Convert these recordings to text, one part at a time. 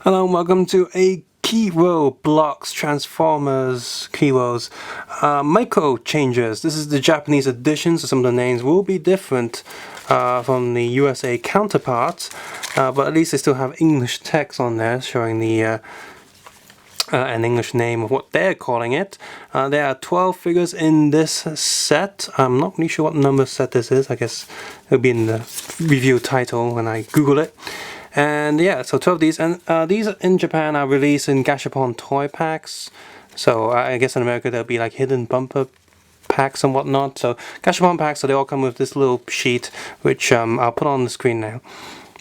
Hello and welcome to a Kiro Blocks Transformers Kiros micro changes. This is the Japanese edition, so some of the names will be different from the USA counterparts, but at least they still have English text on there showing the an English name of what they're calling it. There are 12 figures in this set. I'm not really sure what number set this is. I guess it'll be in the review title when I Google it. And yeah, so 12 of these, and these in Japan are released in Gashapon toy packs. So I guess in America there'll be like hidden bumper packs and whatnot. So Gashapon packs, so they all come with this little sheet, which I'll put on the screen now.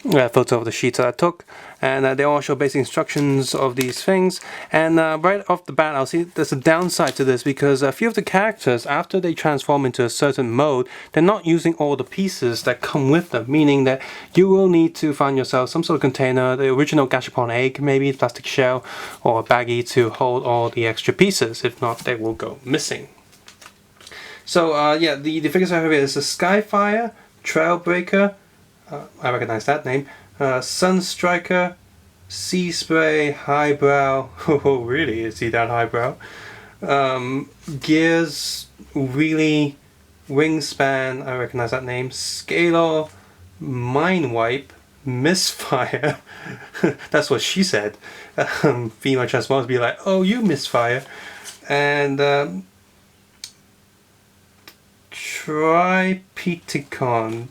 Photo of the sheets that I took, and they all show basic instructions of these things. And right off the bat, I'll see there's a downside to this, because a few of the characters, after they transform into a certain mode, they're not using all the pieces that come with them, meaning that you will need to find yourself some sort of container, the original Gashapon egg, maybe plastic shell, or a baggie to hold all the extra pieces. If not, they will go missing. So yeah, the figures I have here is a Skyfire, Trailbreaker, I recognize that name, Sunstriker, Sea Spray, Highbrow, oh really, is he that highbrow? Gears, Wheelie, Wingspan, I recognize that name, Scalar, Mindwipe, Misfire, that's what she said. Female Transformers be like, oh you Misfire, and Tripeticon.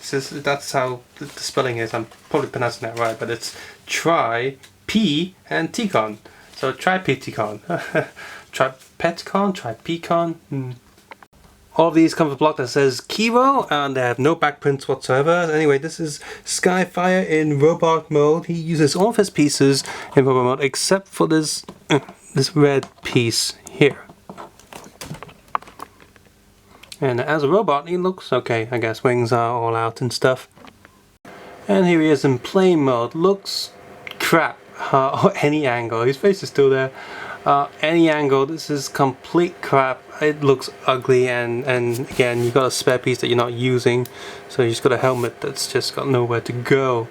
That's how the spelling is. I'm probably pronouncing that right, but it's tri, p, and ticon. So Tripeticon. Tripeticon, Tripecon. All of these come with a block that says Kiro, and they have no back prints whatsoever. Anyway, this is Skyfire in robot mode. He uses all of his pieces in robot mode except for this red piece here. And as a robot, he looks okay, I guess. Wings are all out and stuff. And here he is in plane mode. Looks crap. Any angle. His face is still there. Any angle. This is complete crap. It looks ugly, and again, you've got a spare piece that you're not using. So you just got a helmet that's just got nowhere to go.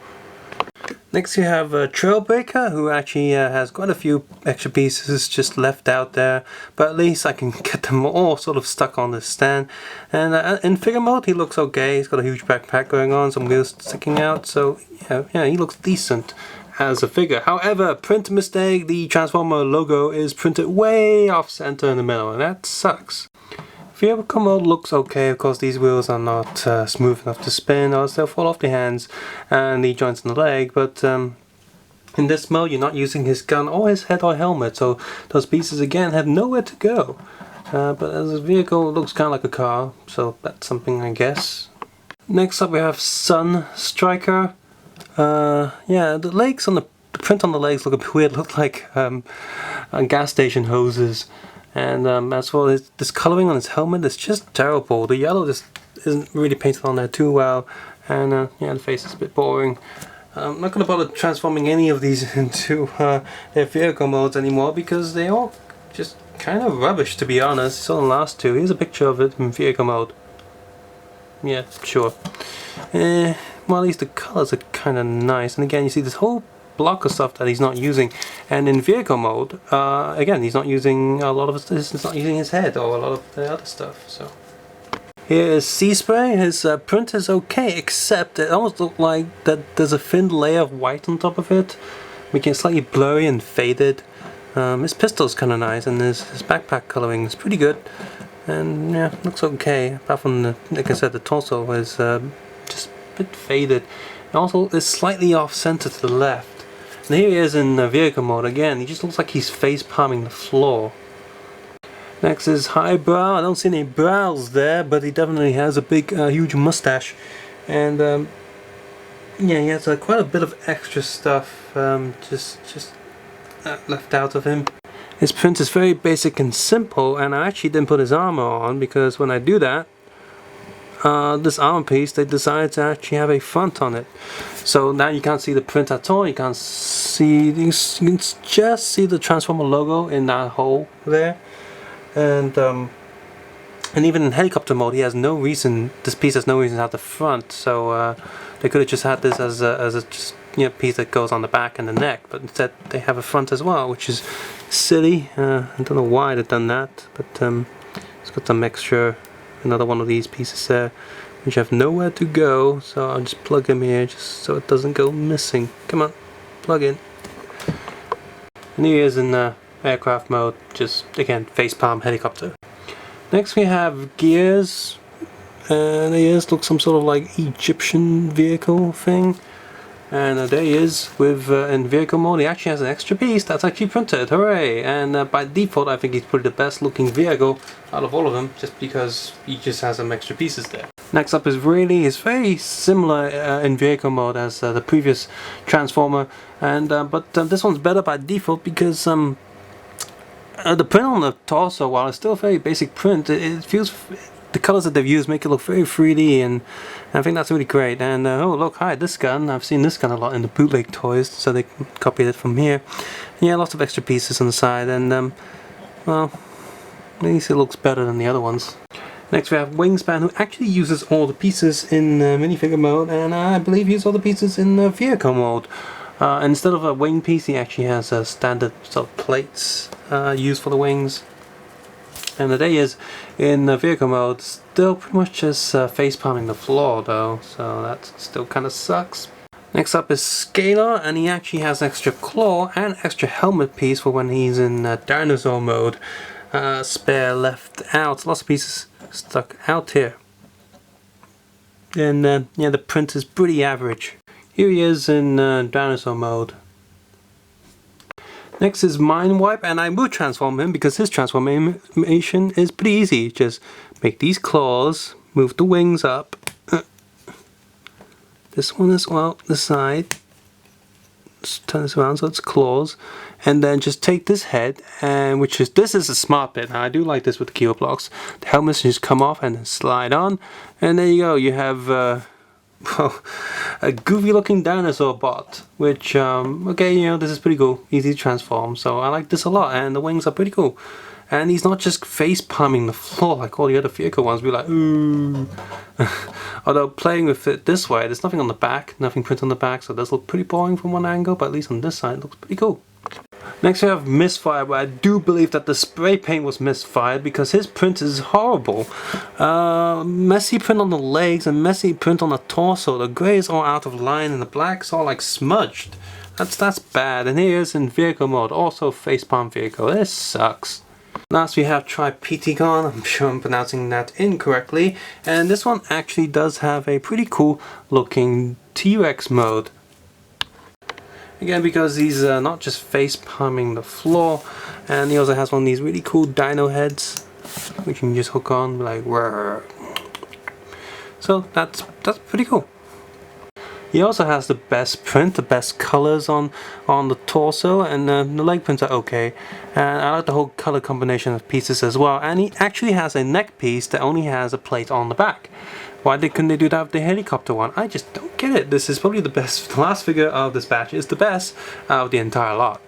Next you have Trailbreaker, who actually has quite a few extra pieces just left out there, but at least I can get them all sort of stuck on this stand. And in figure mode he looks okay. He's got a huge backpack going on, some wheels sticking out, so yeah, he looks decent as a figure. However, print mistake, the Transformer logo is printed way off center in the middle, and that sucks. Vehicle mode looks okay. Of course, these wheels are not smooth enough to spin, or else they'll fall off the hands and the joints in the leg. But in this mode, you're not using his gun or his head or helmet, so those pieces again have nowhere to go. But as a vehicle, it looks kind of like a car, so that's something, I guess. Next up, we have Sunstriker. Yeah, the legs on the print on the legs look a bit weird. Look like gas station hoses. And as for this colouring on his helmet, it's just terrible. The yellow just isn't really painted on there too well, and yeah, the face is a bit boring. I'm not going to bother transforming any of these into their vehicle modes anymore, because they all just kind of rubbish, to be honest. It's on the last two. Here's a picture of it in vehicle mode. Yeah, sure. Well, at least the colours are kind of nice. And again, you see this whole block of stuff that he's not using, and in vehicle mode again he's not using a lot of this. He's not using his head or a lot of the other stuff. So here is Sea Spray. His print is okay, except it almost looks like that there's a thin layer of white on top of it, making it slightly blurry and faded. His pistol's kind of nice, and his backpack coloring is pretty good, and yeah, looks okay, apart from the, like I said, the torso is just a bit faded, and also it's slightly off center to the left. And here he is in vehicle mode again. He just looks like he's face palming the floor. Next is Highbrow. I don't see any brows there, but he definitely has a big, huge mustache. And yeah, he has quite a bit of extra stuff just left out of him. His print is very basic and simple, and I actually didn't put his armor on, because when I do that, this armor piece, they decided to actually have a front on it. So now you can't see the print at all. You can't see, you can just see the Transformer logo in that hole there. And even in helicopter mode, he has no reason, this piece has no reason to have the front. So they could have just had this as a just piece that goes on the back and the neck, but instead they have a front as well, which is silly. I don't know why they've done that, but it's got some extra, another one of these pieces there, which have nowhere to go, so I'll just plug them here just so it doesn't go missing. Come on, plug in. And here he is in aircraft mode, just again facepalm helicopter. Next we have gears, and the gears look some sort of like Egyptian vehicle thing. And there he is with in vehicle mode. He actually has an extra piece that's actually printed, hooray! And by default I think he's probably the best looking vehicle out of all of them, just because he just has some extra pieces there. Next up is Rayleigh. He's very similar in vehicle mode as the previous Transformer, and but this one's better by default because the print on the torso, while it's still a very basic print, it feels, the colors that they've used make it look very 3D, and I think that's really great. And oh look, hi, this gun, I've seen this gun a lot in the bootleg toys, so they copied it from here. And yeah, lots of extra pieces on the side, and well, at least it looks better than the other ones. Next we have Wingspan, who actually uses all the pieces in minifigure mode, and I believe uses all the pieces in vehicle mode. Instead of a wing piece, he actually has standard sort of plates used for the wings. And there he is in vehicle mode, still pretty much just face palming the floor though, so that still kind of sucks. Next up is Scalar, and he actually has extra claw and extra helmet piece for when he's in dinosaur mode. Spare left out, lots of pieces stuck out here. And yeah, the print is pretty average. Here he is in dinosaur mode. Next is Mindwipe, and I will transform him because his transformation is pretty easy. Just make these claws, move the wings up. This one as well, the side. Just turn this around so it's claws. And then just take this head, and this is a smart bit. Now I do like this with the keyboard blocks. The helmets just come off and then slide on. And there you go, you have well, a goofy looking dinosaur bot, which okay, you know, this is pretty cool, easy to transform, so I like this a lot, and the wings are pretty cool. And he's not just face palming the floor like all the other vehicle ones, be like ooh. Although playing with it this way, there's nothing on the back, nothing printed on the back, so it does look pretty boring from one angle, but at least on this side it looks pretty cool. Next we have Misfire, where I do believe that the spray paint was misfired because his print is horrible. Messy print on the legs and messy print on the torso. The grey is all out of line and the black's all like smudged. That's bad. And here is in vehicle mode, also facepalm vehicle. This sucks. Last we have Tripeticon, I'm sure I'm pronouncing that incorrectly. And this one actually does have a pretty cool looking T-Rex mode. Again, because he's not just face palming the floor, and he also has one of these really cool dino heads, which you can just hook on, like whirr. So that's pretty cool. He also has the best print, the best colors on the torso, and the leg prints are okay. And I like the whole color combination of pieces as well. And he actually has a neck piece that only has a plate on the back. Why couldn't they do that with the helicopter one? I just don't get it. This is probably the best. The last figure of this batch is the best out of the entire lot.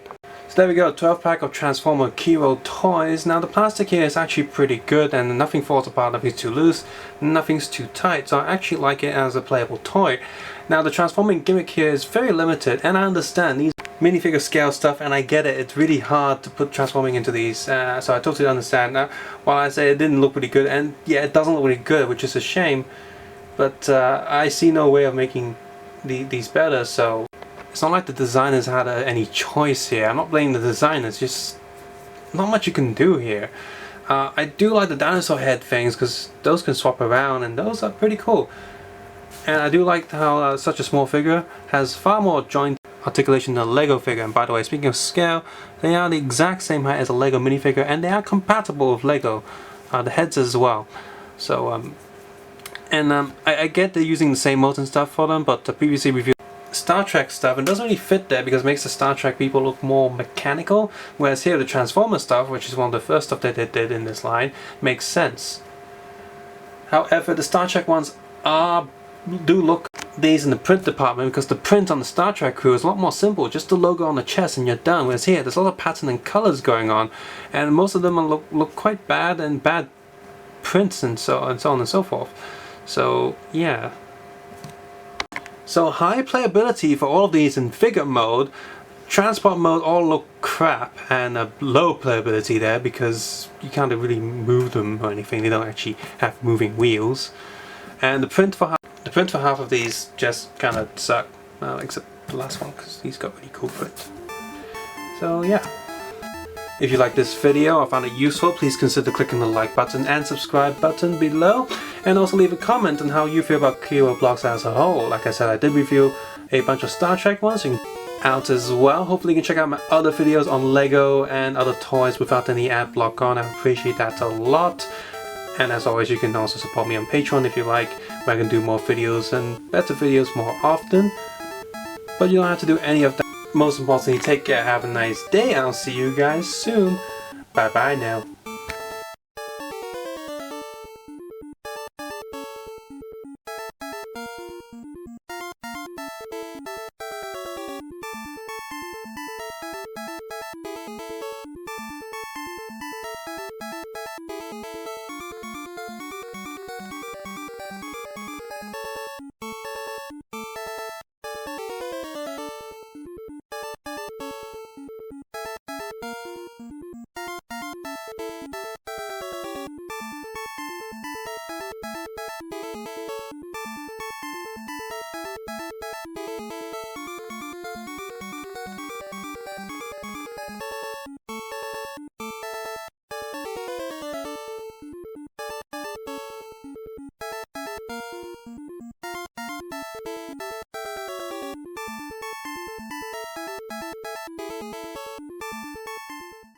So there we go, 12 pack of Transformer Kiro toys. Now the plastic here is actually pretty good, and nothing falls apart, nothing's too loose, nothing's too tight, so I actually like it as a playable toy. Now the transforming gimmick here is very limited, and I understand these minifigure scale stuff, and I get it, it's really hard to put transforming into these, so I totally understand. Now, while I say it didn't look really good, and yeah, it doesn't look really good, which is a shame, but I see no way of making these better, so it's not like the designers had any choice here. I'm not blaming the designers, just not much you can do here. I do like the dinosaur head things because those can swap around and those are pretty cool. And I do like how such a small figure has far more joint articulation than a Lego figure. And by the way, speaking of scale, they are the exact same height as a Lego minifigure, and they are compatible with Lego, the heads as well. So I get they're using the same molds and stuff for them, but the previously reviewed Star Trek stuff, it doesn't really fit there because it makes the Star Trek people look more mechanical, whereas here the Transformer stuff, which is one of the first stuff that they did in this line, makes sense. However, the Star Trek ones do look these in the print department, because the print on the Star Trek crew is a lot more simple, just the logo on the chest and you're done, whereas here there's a lot of pattern and colors going on, and most of them look quite bad, and bad prints and so on and so forth. So yeah. So high playability for all of these in figure mode. Transport mode all look crap, and a low playability there because you can't really move them or anything. They don't actually have moving wheels. And the print for half of these just kind of suck, except the last one because he's got really cool print. So yeah. If you like this video or found it useful, please consider clicking the like button and subscribe button below, and also leave a comment on how you feel about Kreon blocks as a whole. Like I said, I did review a bunch of Star Trek ones out as well. Hopefully you can check out my other videos on Lego and other toys without any ad block on. I appreciate that a lot. And as always, you can also support me on Patreon if you like, where I can do more videos and better videos more often. But you don't have to do any of that. Most importantly, take care, have a nice day, I'll see you guys soon. Bye bye now.